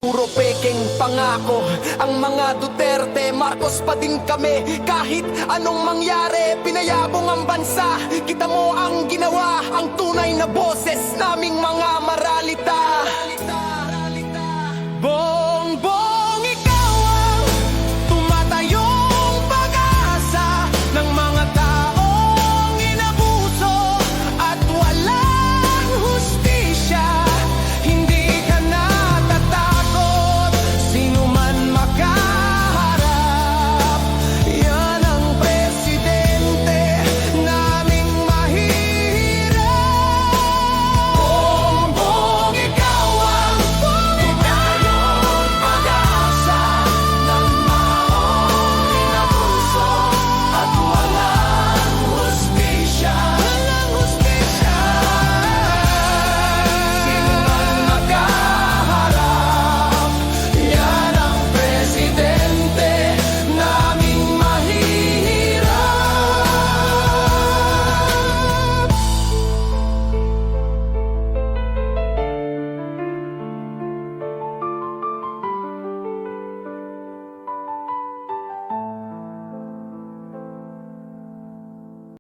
Puro peking pangako. Ang mga Duterte, Marcos pa din kami. Kahit anong mangyari, pinayabong ang bansa. Kita mo ang ginawa, ang tunay na boses naming mga maralita.